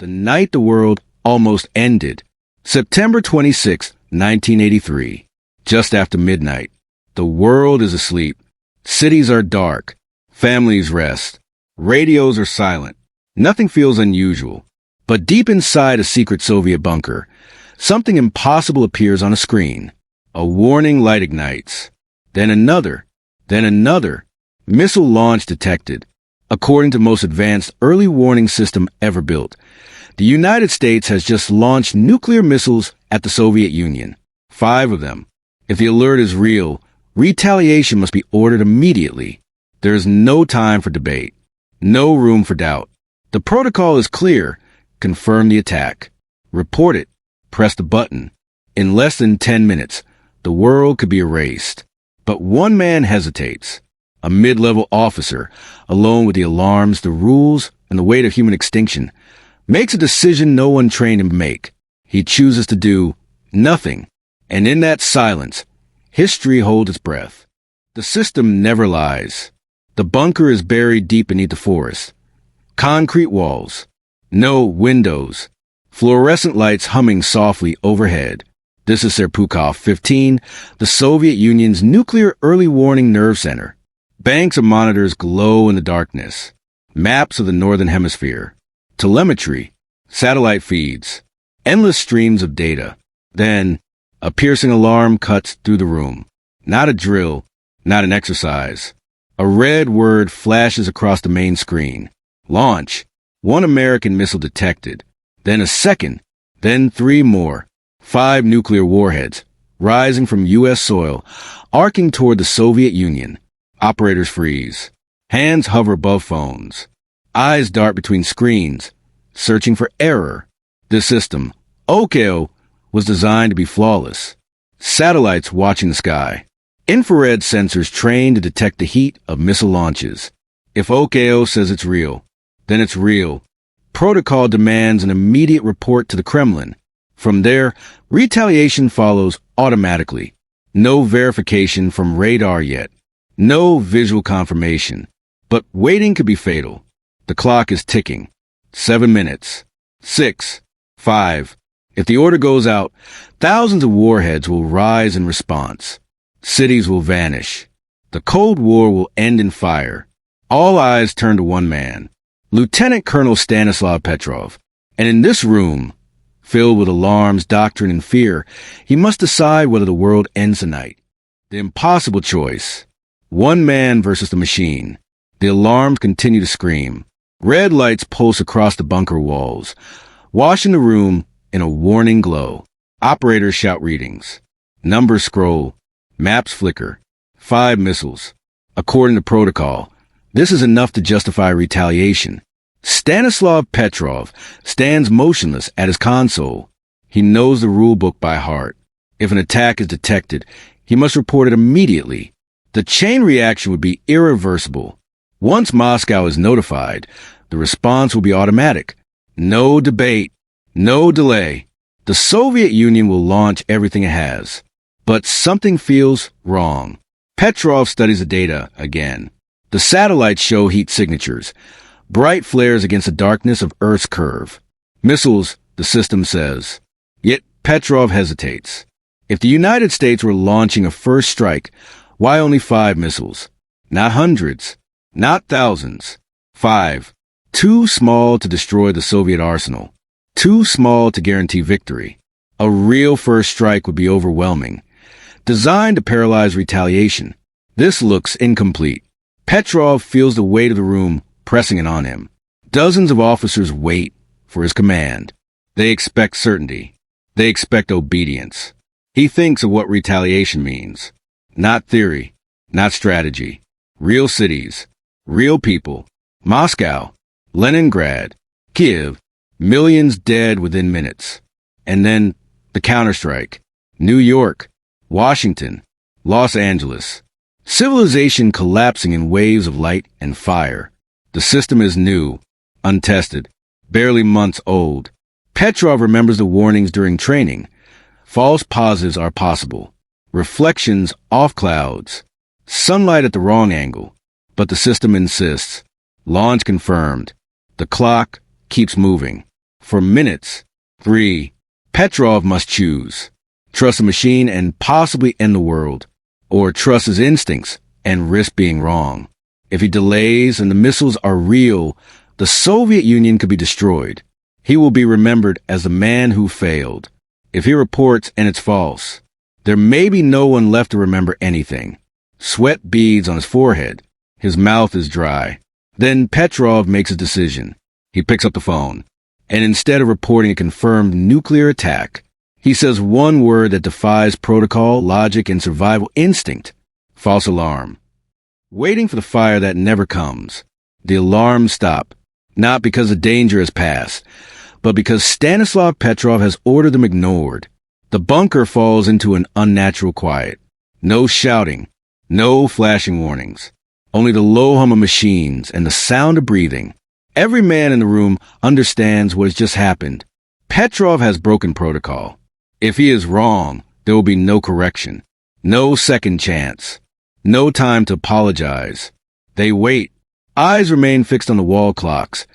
the night the world almost ended. September 26, 1983. Just after midnight. The world is asleep. Cities are dark. Families rest. Radios are silent. Nothing feels unusual. But deep inside a secret Soviet bunker, something impossible appears on a screen. A warning light ignites. Then another. Then another. Missile launch detected. According to most advanced early warning system ever built, the United States has just launched nuclear missiles at the Soviet Union. 5 of them. If the alert is real, retaliation must be ordered immediately. There is no time for debate. No room for doubt. The protocol is clear. Confirm the attack. Report it. Press the button. In less than 10 minutes, the world could be erased. But one man hesitates. A mid-level officer, alone with the alarms, the rules, and the weight of human extinction, makes a decision no one trained him to make. He chooses to do nothing. And in that silence, history holds its breath. The system never lies. The bunker is buried deep beneath the forest. Concrete walls. No windows. Fluorescent lights humming softly overhead. This is Serpukhov 15, the Soviet Union's nuclear early warning nerve center. Banks of monitors glow in the darkness. Maps of the Northern Hemisphere. Telemetry. Satellite feeds. Endless streams of data. Then, a piercing alarm cuts through the room. Not a drill. Not an exercise. A red word flashes across the main screen. Launch. 1 American missile detected. Then a second. Then 3 more. 5 nuclear warheads, rising from U.S. soil, arcing toward the Soviet Union. Operators freeze. Hands hover above phones. Eyes dart between screens, searching for error. This system, OKO, was designed to be flawless. Satellites watching the sky. Infrared sensors trained to detect the heat of missile launches. If OKO says it's real, then it's real. Protocol demands an immediate report to the Kremlin. From there, retaliation follows automatically. No verification from radar yet. No visual confirmation. But waiting could be fatal. The clock is ticking. 7 minutes. 6. 5. If the order goes out, thousands of warheads will rise in response. Cities will vanish. The Cold War will end in fire. All eyes turn to one man, Lieutenant Colonel Stanislav Petrov. And in this room, filled with alarms, doctrine, and fear, he must decide whether the world ends tonight. The impossible choice. One man versus the machine. The alarms continue to scream. Red lights pulse across the bunker walls, washing the room in a warning glow. Operators shout readings. Numbers scroll. Maps flicker. 5 missiles. According to protocol, this is enough to justify retaliation. Stanislav Petrov stands motionless at his console. He knows the rule book by heart. If an attack is detected, he must report it immediately. The chain reaction would be irreversible. Once Moscow is notified, the response will be automatic. No debate. No delay. The Soviet Union will launch everything it has. But something feels wrong. Petrov studies the data again. The satellites show heat signatures. Bright flares against the darkness of Earth's curve. Missiles, the system says. Yet Petrov hesitates. If the United States were launching a first strike, why only 5 missiles? Not hundreds. Not thousands. 5. Too small to destroy the Soviet arsenal. Too small to guarantee victory. A real first strike would be overwhelming. Designed to paralyze retaliation. This looks incomplete. Petrov feels the weight of the room pressing in on him. Dozens of officers wait for his command. They expect certainty. They expect obedience. He thinks of what retaliation means. Not theory, not strategy. Real cities, real people. Moscow, Leningrad, Kiev, millions dead within minutes. And then the counterstrike. New York, Washington, Los Angeles. Civilization collapsing in waves of light and fire. The system is new, untested, barely months old. Petrov remembers the warnings during training. False positives are possible. Reflections off clouds. Sunlight at the wrong angle. But the system insists. Launch confirmed. The clock keeps moving. For minutes. 3. Petrov must choose. Trust a machine and possibly end the world, or trust his instincts and risk being wrong. If he delays and the missiles are real, the Soviet Union could be destroyed. He will be remembered as the man who failed. If he reports and it's false, there may be no one left to remember anything. Sweat beads on his forehead. His mouth is dry. Then Petrov makes a decision. He picks up the phone, and instead of reporting a confirmed nuclear attack, he says one word that defies protocol, logic, and survival instinct. False alarm. Waiting for the fire that never comes. The alarms stop, not because the danger has passed, but because Stanislav Petrov has ordered them ignored. The bunker falls into an unnatural quiet. No shouting, no flashing warnings. Only the low hum of machines and the sound of breathing. Every man in the room understands what has just happened. Petrov has broken protocol. If he is wrong, there will be no correction, no second chance, no time to apologize. They wait. Eyes remain fixed on the wall clocks,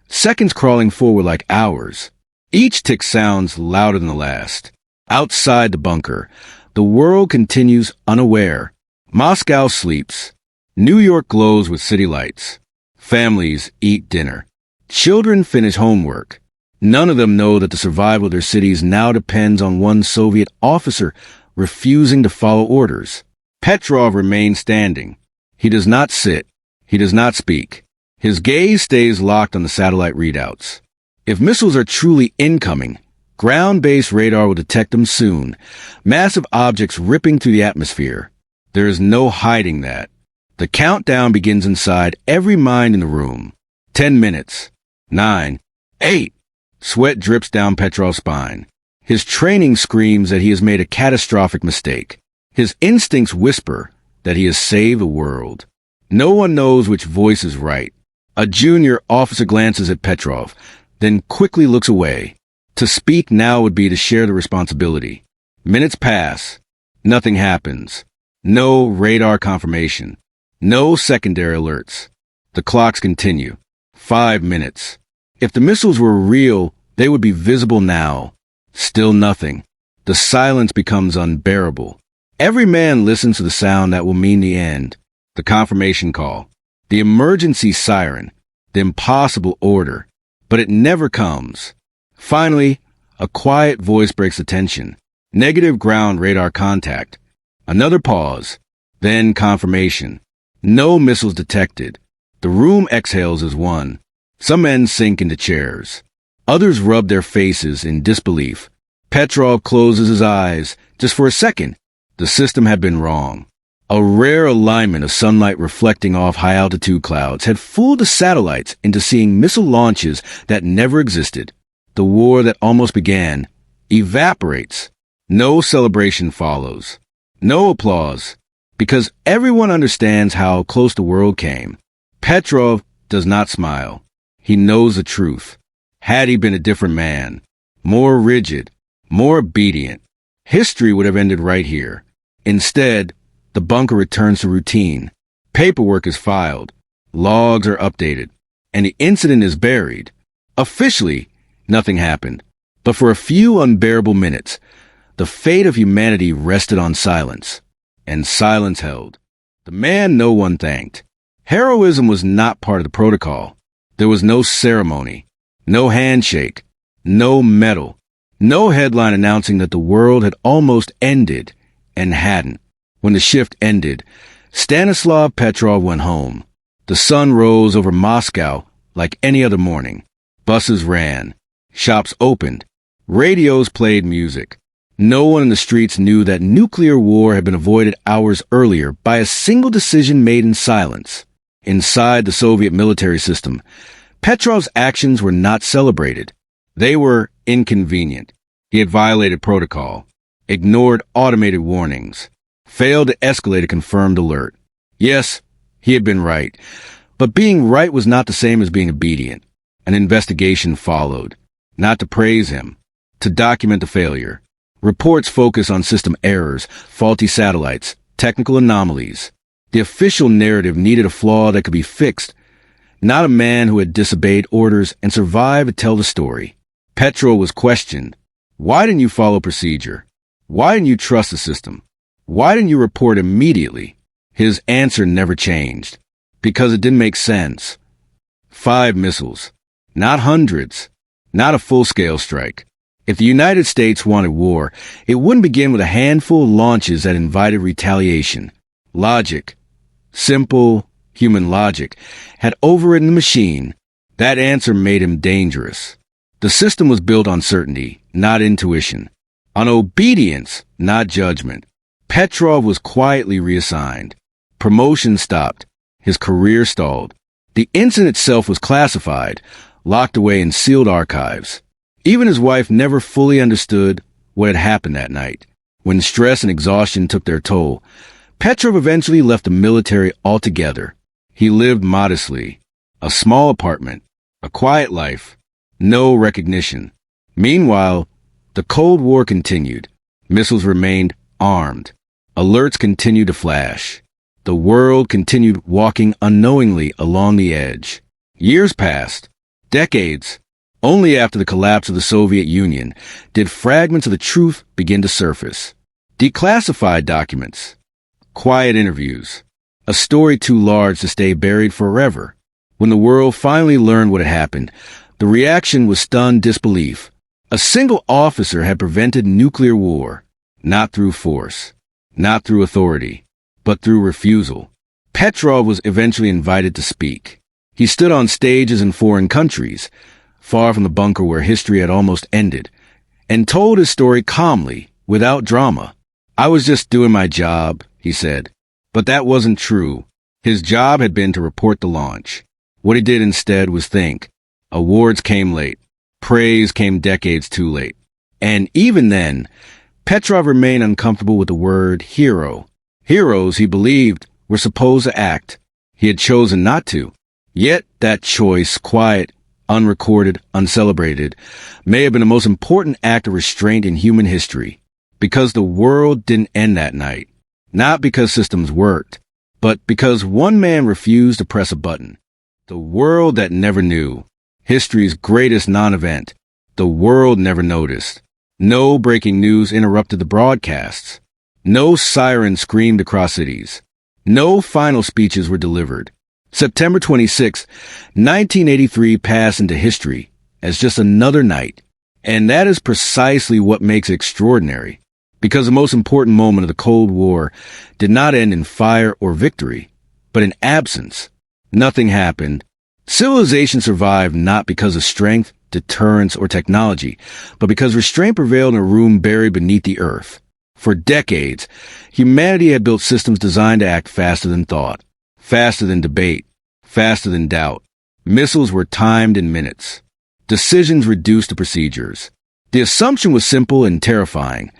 seconds crawling forward like hours. Each tick sounds louder than the last. Outside the bunker, the world continues unaware. Moscow sleeps. New York glows with city lights. Families eat dinner. Children finish homework. None of them know that the survival of their cities now depends on one Soviet officer refusing to follow orders. Petrov remains standing. He does not sit. He does not speak. His gaze stays locked on the satellite readouts. If missiles are truly incoming, ground-based radar will detect them soon. Massive objects ripping through the atmosphere. There is no hiding that. The countdown begins inside every mind in the room. 10 minutes. 9. 8. Sweat drips down Petrov's spine. His training screams that he has made a catastrophic mistake. His instincts whisper that he has saved the world. No one knows which voice is right. A junior officer glances at Petrov, then quickly looks away. To speak now would be to share the responsibility. Minutes pass. Nothing happens. No radar confirmation. No secondary alerts. The clocks continue. 5 minutes. If the missiles were real, they would be visible now. Still nothing. The silence becomes unbearable. Every man listens to the sound that will mean the end. The confirmation call. The emergency siren. The impossible order. But it never comes. Finally, a quiet voice breaks the tension. Negative ground radar contact. Another pause. Then confirmation. No missiles detected. The room exhales as one. Some men sink into chairs. Others rub their faces in disbelief. Petrov closes his eyes. Just for a second, the system had been wrong. A rare alignment of sunlight reflecting off high-altitude clouds had fooled the satellites into seeing missile launches that never existed. The war that almost began evaporates. No celebration follows. No applause. Because everyone understands how close the world came. Petrov does not smile. He knows the truth. Had he been a different man, more rigid, more obedient, history would have ended right here. Instead, the bunker returns to routine. Paperwork is filed. Logs are updated. And the incident is buried. Officially, nothing happened. But for a few unbearable minutes, the fate of humanity rested on silence. And silence held. The man no one thanked. Heroism was not part of the protocol. There was no ceremony, no handshake, no medal, no headline announcing that the world had almost ended and hadn't. When the shift ended, Stanislav Petrov went home. The sun rose over Moscow like any other morning. Buses ran. Shops opened. Radios played music. No one in the streets knew that nuclear war had been avoided hours earlier by a single decision made in silence. Inside the Soviet military system, Petrov's actions were not celebrated. They were inconvenient. He had violated protocol, ignored automated warnings, failed to escalate a confirmed alert. Yes, he had been right, but being right was not the same as being obedient. An investigation followed, not to praise him, to document the failure. Reports focus on system errors, faulty satellites, technical anomalies. The official narrative needed a flaw that could be fixed, not a man who had disobeyed orders and survived to tell the story. Petrov was questioned. Why didn't you follow procedure? Why didn't you trust the system? Why didn't you report immediately? His answer never changed. Because it didn't make sense. 5 missiles. Not hundreds. Not a full-scale strike. If the United States wanted war, it wouldn't begin with a handful of launches that invited retaliation. Logic, simple human logic, had overridden the machine. That answer made him dangerous. The system was built on certainty, not intuition. On obedience, not judgment. Petrov was quietly reassigned. Promotion stopped. His career stalled. The incident itself was classified, locked away in sealed archives. Even his wife never fully understood what had happened that night. When stress and exhaustion took their toll, Petrov eventually left the military altogether. He lived modestly. A small apartment, a quiet life, no recognition. Meanwhile, the Cold War continued. Missiles remained armed. Alerts continued to flash. The world continued walking unknowingly along the edge. Years passed. Decades. Only after the collapse of the Soviet Union did fragments of the truth begin to surface. Declassified documents. Quiet interviews. A story too large to stay buried forever. When the world finally learned what had happened, the reaction was stunned disbelief. A single officer had prevented nuclear war, not through force, not through authority, but through refusal. Petrov was eventually invited to speak. He stood on stages in foreign countries, far from the bunker where history had almost ended, and told his story calmly, without drama. I was just doing my job, he said. But that wasn't true. His job had been to report the launch. What he did instead was think. Awards came late. Praise came decades too late. And even then, Petrov remained uncomfortable with the word hero. Heroes, he believed, were supposed to act. He had chosen not to. Yet that choice, quiet, unrecorded, uncelebrated, may have been the most important act of restraint in human history. Because the world didn't end that night. Not because systems worked, but because one man refused to press a button. The world that never knew. History's greatest non-event. The world never noticed. No breaking news interrupted the broadcasts. No siren screamed across cities. No final speeches were delivered. September 26, 1983 passed into history as just another night. And that is precisely what makes it extraordinary. Because the most important moment of the Cold War did not end in fire or victory, but in absence. Nothing happened. Civilization survived not because of strength, deterrence, or technology, but because restraint prevailed in a room buried beneath the earth. For decades, humanity had built systems designed to act faster than thought, faster than debate, faster than doubt. Missiles were timed in minutes. Decisions reduced to procedures. The assumption was simple and terrifying.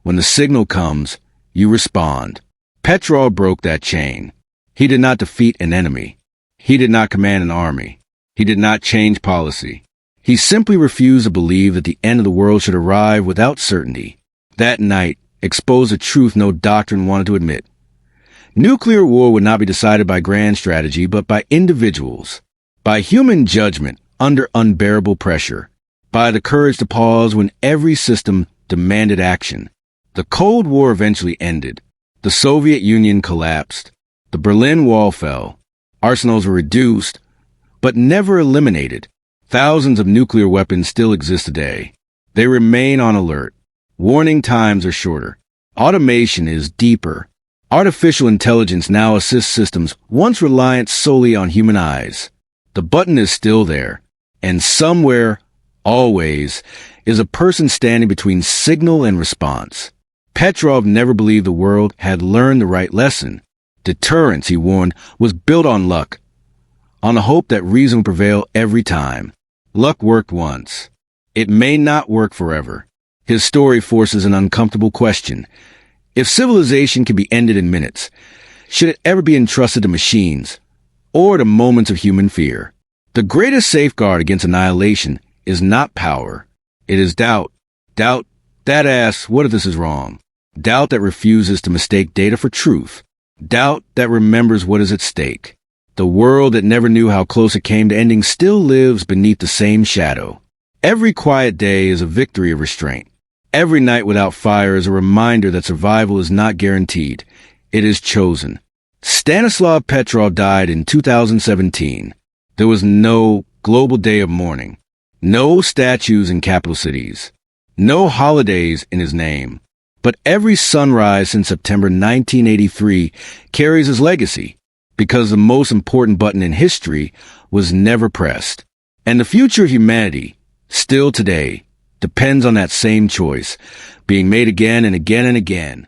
When the signal comes, you respond. Petrov broke that chain. He did not defeat an enemy. He did not command an army. He did not change policy. He simply refused to believe that the end of the world should arrive without certainty. That night exposed a truth no doctrine wanted to admit. Nuclear war would not be decided by grand strategy, but by individuals. By human judgment under unbearable pressure. By the courage to pause when every system demanded action. The Cold War eventually ended. The Soviet Union collapsed. The Berlin Wall fell. Arsenals were reduced, but never eliminated. Thousands of nuclear weapons still exist today. They remain on alert. Warning times are shorter. Automation is deeper. Artificial intelligence now assists systems once reliant solely on human eyes. The button is still there. And somewhere, always, is a person standing between signal and response. Petrov never believed the world had learned the right lesson. Deterrence, he warned, was built on luck, on the hope that reason would prevail every time. Luck worked once. It may not work forever. His story forces an uncomfortable question. If civilization can be ended in minutes, should it ever be entrusted to machines or to moments of human fear? The greatest safeguard against annihilation is not power. It is doubt. Doubt that asks, what if this is wrong? Doubt that refuses to mistake data for truth. Doubt that remembers what is at stake. The world that never knew how close it came to ending still lives beneath the same shadow. Every quiet day is a victory of restraint. Every night without fire is a reminder that survival is not guaranteed. It is chosen. Stanislav Petrov died in 2017. There was no global day of mourning, no statues in capital cities, no holidays in his name. But every sunrise since September 1983 carries his legacy, because the most important button in history was never pressed. And the future of humanity, still today, depends on that same choice, being made again and again and again.